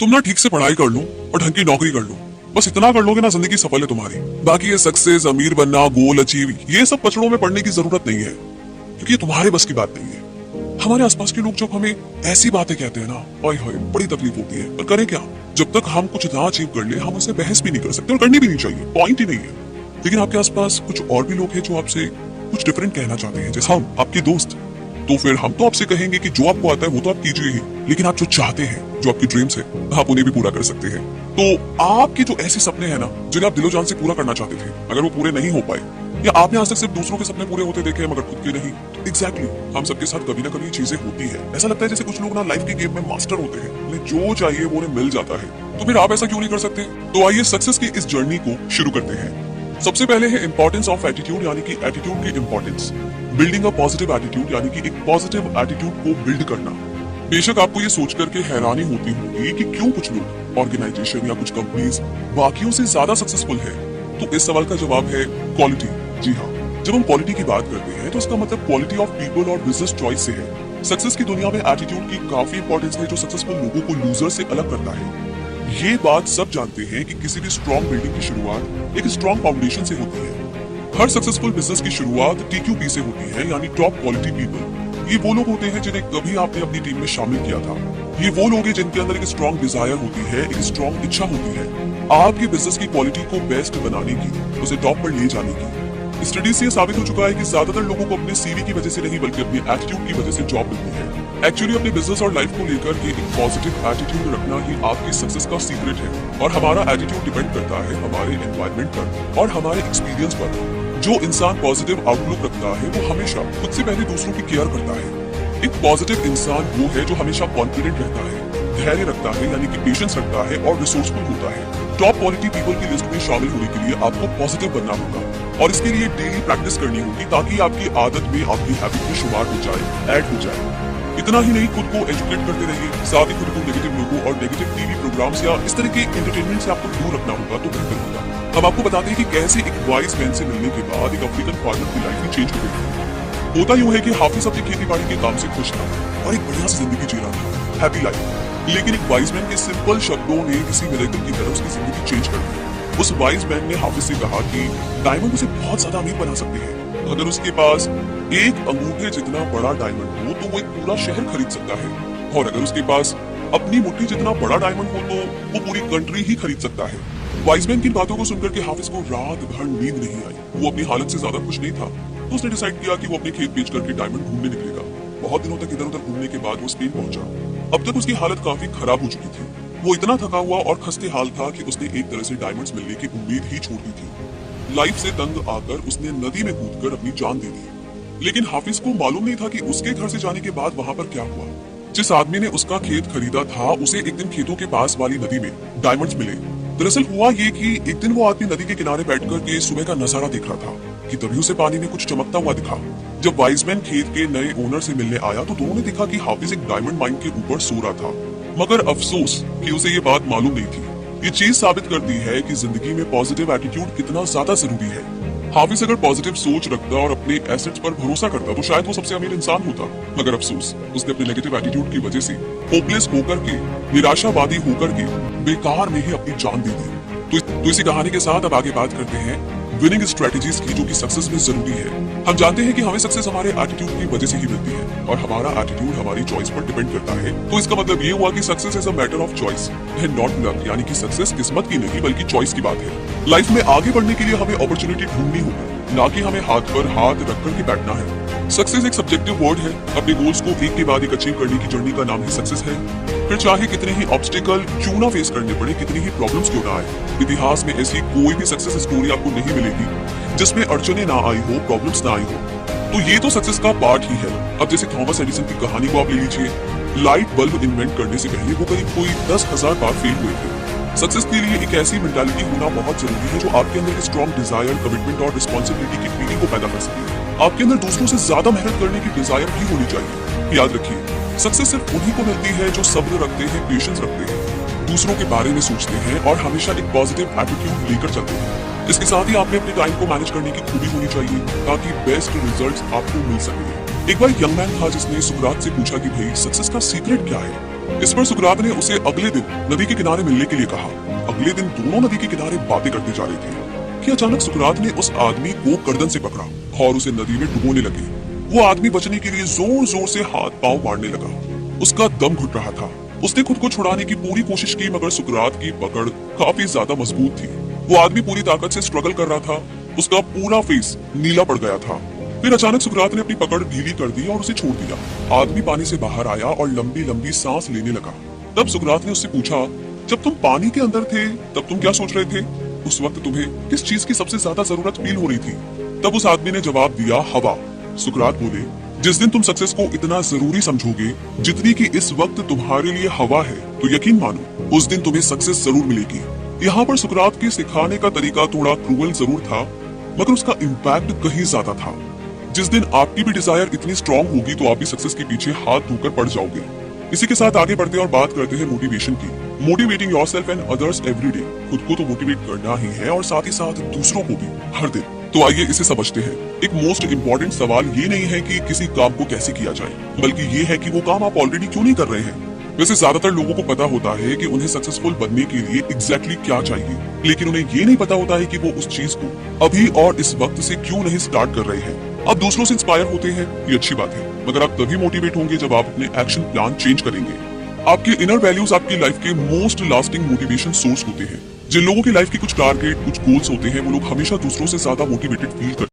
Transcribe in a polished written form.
तुम ना ठीक से पढ़ाई कर लो और ढंग की नौकरी कर लो। बस इतना कर लोगे ना, जिंदगी सफल है तुम्हारी। बाकी ये सक्सेस, अमीर बनना, गोल अचीव, ये सब पचड़ों में पड़ने की जरूरत नहीं है, क्योंकि ये तुम्हारे बस की बात नहीं है। हमारे आसपास के लोग जब हमें ऐसी बातें कहते हैं ना, ओए होए, बड़ी तकलीफ होती है। पर करें क्या? जब तक हम कुछ ना अचीव कर ले, हम उसे बहस भी नहीं कर सकते और करनी भी नहीं चाहिए, पॉइंट ही नहीं है। लेकिन आपके आसपास कुछ और भी लोग हैं जो आपसे कुछ डिफरेंट कहना चाहते हैं, जैसे हम आपके दोस्त। तो फिर हम तो आपसे कहेंगे कि जो आपको आता है वो तो आप कीजिए ही, लेकिन आप जो चाहते हैं, जो आपकी ड्रीम्स है, आप उन्हें भी पूरा कर सकते हैं। तो आपके जो ऐसे सपने हैं ना, जिन्हें आप दिलो जान से पूरा करना चाहते थे, अगर वो पूरे नहीं हो पाए, या आपने आज तक सिर्फ दूसरों के सपने पूरे होते देखे हैं मगर खुद के नहीं, तो एग्जैक्टली हम सबके साथ कभी ना कभी चीजें होती है। ऐसा लगता है जैसे कुछ लोग ना लाइफ के गेम में मास्टर होते हैं, उन्हें जो चाहिए वो उन्हें मिल जाता है। तो फिर आप ऐसा क्यों नहीं कर सकते? तो आइए सक्सेस की इस जर्नी को शुरू करते हैं। सबसे पहले है इंपॉर्टेंस ऑफ एटीट्यूड, यानी कि एटीट्यूड की importance. Building a positive attitude, यानी कि एक पॉजिटिव एटीट्यूड को बिल्ड करना। बेशक आपको ये सोच करके हैरानी होती होगी कि क्यों कुछ लोग, ऑर्गेनाइजेशन या कुछ कंपनीज बाकियों से ज्यादा सक्सेसफुल है। तो इस सवाल का जवाब है क्वालिटी। जी हाँ, जब हम क्वालिटी की बात करते हैं तो इसका मतलब क्वालिटी ऑफ पीपल और बिजनेस चॉइस से है। सक्सेस की दुनिया में एटीट्यूड की काफी इंपॉर्टेंस है, जो सक्सेसफुल लोगों को लूजर से अलग करता है। ये बात सब जानते हैं कि किसी भी स्ट्रॉन्ग बिल्डिंग की शुरुआत एक स्ट्रॉन्ग फाउंडेशन से होती है। हर सक्सेसफुल बिजनेस की शुरुआत TQP से होती है, यानी टॉप क्वालिटी पीपल। ये वो लोग होते हैं जिन्हें कभी आपने अपनी टीम में शामिल किया था। ये वो लोग हैं जिनके अंदर एक स्ट्रॉन्ग डिजायर होती है, एक स्ट्रॉन्ग इच्छा होती है आपके बिजनेस की क्वालिटी को बेस्ट बनाने की, उसे टॉप पर ले जाने की। स्टडी से साबित हो चुका है कि ज्यादातर लोगों को अपने CV की वजह से नहीं, बल्कि अपने एटीट्यूड की वजह से जॉब मिलती है। एक्चुअली अपने बिजनेस और लाइफ को लेकर ये एक पॉजिटिव एटीट्यूड रखना ही आपकी सक्सेस का सीक्रेट है। और हमारा एटीट्यूड डिपेंड करता है हमारे एनवायरनमेंट पर और हमारे एक्सपीरियंस पर। जो इंसान पॉजिटिव आउटलुक रखता है वो हमेशा खुद से पहले दूसरों की केयर करता है। एक पॉजिटिव इंसान वो है जो हमेशा कॉन्फिडेंट रहता है, धैर्य रखता है, यानी कि पेशेंस रखता है और रिसोर्सफुल होता है। टॉप क्वालिटी पीपल की लिस्ट में शामिल होने के लिए आपको पॉजिटिव बनना होगा, और इसके लिए डेली प्रैक्टिस करनी होगी, ताकि आपकी आदत में, आपकी हैबिट में शुमार हो जाए, ऐड हो जाए। इतना ही नहीं, खुद को एजुकेट करते रहिए, साथ ही खुद को नेगेटिव लोगों और नेगेटिव टीवी प्रोग्राम्स या इस तरह के एंटरटेनमेंट से आपको दूर रखना होगा, तो बेहतर होगा। हम आपको बताते हैं कि कैसे एक वाइज मैन से मिलने के बाद एक अफ्रीकन फार्मर की लाइफ ही चेंज हो गई। होता यूं है कि हाफिज अपनी खेती बाड़ी के काम से खुश था और एक बढ़िया सी जिंदगी जी रहा था, हैप्पी लाइफ। लेकिन एक वाइज मैन के सिंपल शब्दों ने किसी मिरेकल की तरह उसकी जिंदगी चेंज कर दी। उस वाइज मैन ने हाफिज से कहा कि डायमंड उसे बहुत ज्यादा अमीर बना सकते हैं। अगर उसके पास एक अंगूठे जितना बड़ा डायमंड हो तो वो एक पूरा शहर खरीद सकता है, और अगर उसके पास अपनी मुट्ठी जितना बड़ा डायमंड हो तो वो पूरी कंट्री ही खरीद सकता है। वाइजमैन की बातों को सुनकर के हाफिज को रात भर नींद नहीं आई। वो अपनी हालत से ज्यादा खुश नहीं था, तो उसने डिसाइड किया कि वो अपने खेत बेच करके डायमंड ढूंढने निकलेगा। बहुत दिनों तक इधर उधर घूमने के बाद वो स्पेन पहुंचा। अब तक उसकी हालत काफी खराब हो चुकी थी। वो इतना थका हुआ और खस्ते हाल था कि उसने एक तरह से डायमंड्स मिलने की उम्मीद ही छोड़ दी थी। लाइफ से तंग आकर उसने नदी में कूदकर अपनी जान दे दी। लेकिन हाफिज को मालूम नहीं था कि उसके घर से जाने के बाद वहां पर क्या हुआ। जिस आदमी ने उसका खेत खरीदा था, उसे एक दिन खेतों के पास वाली नदी में डायमंड्स मिले। दरअसल हुआ ये कि एक दिन वो आदमी नदी के किनारे बैठकर के सुबह का नजारा देख रहा था कि तभी उसे पानी में कुछ चमकता हुआ दिखा। जब वाइजमैन खेत के नए ओनर से मिलने आया तो दोनों ने देखा कि हाफिज एक डायमंड माइन के ऊपर सो रहा था, मगर अफसोस कि उसे ये बात मालूम नहीं थी। ये चीज साबित करती है कि जिंदगी में पॉजिटिव एटीट्यूड कितना ज्यादा जरूरी है। हाफिज अगर पॉजिटिव सोच रखता और अपने एसेट्स पर भरोसा करता तो शायद वो सबसे अमीर इंसान होता, मगर अफसोस उसने अपने नेगेटिव एटीट्यूड की वजह से होपलेस होकर के, निराशावादी होकर के बेकार में ही अपनी जान दे दी। तो इसी कहानी के साथ अब आगे बात करते हैं विनिंग स्ट्रेटजीज की, जो कि सक्सेस में जरूरी है। हम जानते हैं कि हमें सक्सेस हमारे एटीट्यूड की वजह से ही मिलती है, और हमारा एटीट्यूड हमारी चॉइस पर डिपेंड करता है। तो इसका मतलब ये हुआ कि success is a matter of choice and not luck, यानी कि सक्सेस किस्मत की नहीं बल्कि चॉइस की बात है। लाइफ में आगे बढ़ने के लिए हमें अपॉर्चुनिटी ढूंढनी होगी, ना कि हमें हाथ पर हाथ रख कर के बैठना है। सक्सेस एक सब्जेक्टिव वर्ड है। अपने गोल्स को एक के बाद एक अचीव करने की जर्नी का नाम ही सक्सेस है। फिर चाहे कितने ही ऑब्स्टिकल क्यों ना फेस करने पड़े, कितनी ही प्रॉब्लम्स क्यों ना आए, इतिहास में ऐसी कोई भी सक्सेस स्टोरी आपको नहीं मिलेगी जिसमें अड़चने ना आई हो, प्रॉब्लम्स ना आई हो। तो ये तो सक्सेस का पार्ट ही है। अब जैसे थॉमस एडिसन की कहानी को आप ले लीजिए। लाइट बल्ब इन्वेंट करने से पहले वो करीब कोई 10,000 बार फेल हुए थे। सक्सेस के लिए एक ऐसी मेंटालिटी होना बहुत जरूरी है जो आपके अंदर एक स्ट्रॉन्ग डिजायर, कमिटमेंट और रिस्पॉन्सिबिलिटी की फीलिंग को पैदा कर सके। आपके अंदर दूसरों से ज्यादा मेहनत करने की डिजायर भी होनी चाहिए। याद रखिए, सक्सेस सिर्फ उन्हीं को मिलती है जो सब्र रखते हैं, पेशेंस रखते हैं, दूसरों के बारे में सोचते हैं और हमेशा एक पॉजिटिव एटीट्यूड लेकर चलते हैं। इसके साथ ही आपने अपने टाइम को मैनेज करने की खूबी होनी चाहिए, ताकि बेस्ट रिजल्ट्स आपको मिल सके। एक बार यंग मैन था जिसने सुकरात से पूछा कि भाई सक्सेस का सीक्रेट क्या है। इस पर सुकरात ने उसे अगले दिन नदी के किनारे मिलने के लिए कहा। अगले दिन दोनों नदी के किनारे बातें करते जा रहे थे कि अचानक सुकरात ने उस आदमी को गर्दन से पकड़ा और उसे नदी में डुबोने लगे। वो आदमी बचने के लिए जोर जोर से हाथ पांव मारने लगा। उसका दम घुट रहा था। उसने खुद को छुड़ाने की पूरी कोशिश की, मगर सुकरात की पकड़ काफी ज्यादा मजबूत थी। वो आदमी पूरी ताकत से स्ट्रगल कर रहा था। उसका पूरा फेस नीला पड़ गया था। फिर अचानक सुकरात ने अपनी पकड़ ढीली कर दी और उसे छोड़ दिया। आदमी पानी से बाहर आया और लंबी लंबी सांस लेने लगा। तब सुकरात ने उससे पूछा, जब तुम पानी के अंदर थे तब तुम क्या सोच रहे थे? उस वक्त तुम्हें किस चीज की सबसे ज्यादा जरूरत फील हो रही थी? तब उस आदमी ने जवाब दिया, हवा। सुकरात बोले, जिस दिन तुम सक्सेस को इतना जरूरी समझोगे जितनी कि इस वक्त तुम्हारे लिए हवा है, तो यकीन मानो उस दिन तुम्हें सक्सेस जरूर मिलेगी। यहाँ पर सुकरात के सिखाने का तरीका थोड़ा क्रूअल जरूर था, मगर उसका इम्पैक्ट कहीं ज्यादा था। जिस दिन आपकी भी डिजायर इतनी स्ट्रांग होगी तो आप भी सक्सेस के पीछे हाथ धोकर पड़ जाओगे। इसी के साथ आगे बढ़ते हैं और बात करते हैं मोटिवेशन की। Motivating yourself and others every day. खुद को तो मोटिवेट करना ही है और साथ ही साथ दूसरों को भी हर दिन। तो आइए इसे समझते हैं। एक मोस्ट इम्पोर्टेंट सवाल ये नहीं है कि किसी काम को कैसे किया जाए, बल्कि ये है कि वो काम आप ऑलरेडी क्यों नहीं कर रहे हैं। वैसे ज्यादातर लोगों को पता होता है कि उन्हें सक्सेसफुल बनने के लिए एग्जैक्टली क्या चाहिए, लेकिन उन्हें ये नहीं पता होता है कि वो उस चीज को अभी और इस वक्त से क्यों नहीं स्टार्ट कर रहे हैं। आप दूसरों से इंस्पायर होते हैं, ये अच्छी बात है, मगर आप तभी मोटिवेट होंगे जब आप अपने एक्शन प्लान चेंज करेंगे। आपके इनर वैल्यूज आपकी लाइफ के मोस्ट लास्टिंग मोटिवेशन सोर्स होते हैं। जिन लोगों की लाइफ के कुछ टारगेट, कुछ गोल्स होते हैं, वो लोग हमेशा दूसरों से ज्यादा मोटिवेटेड फील करते हैं।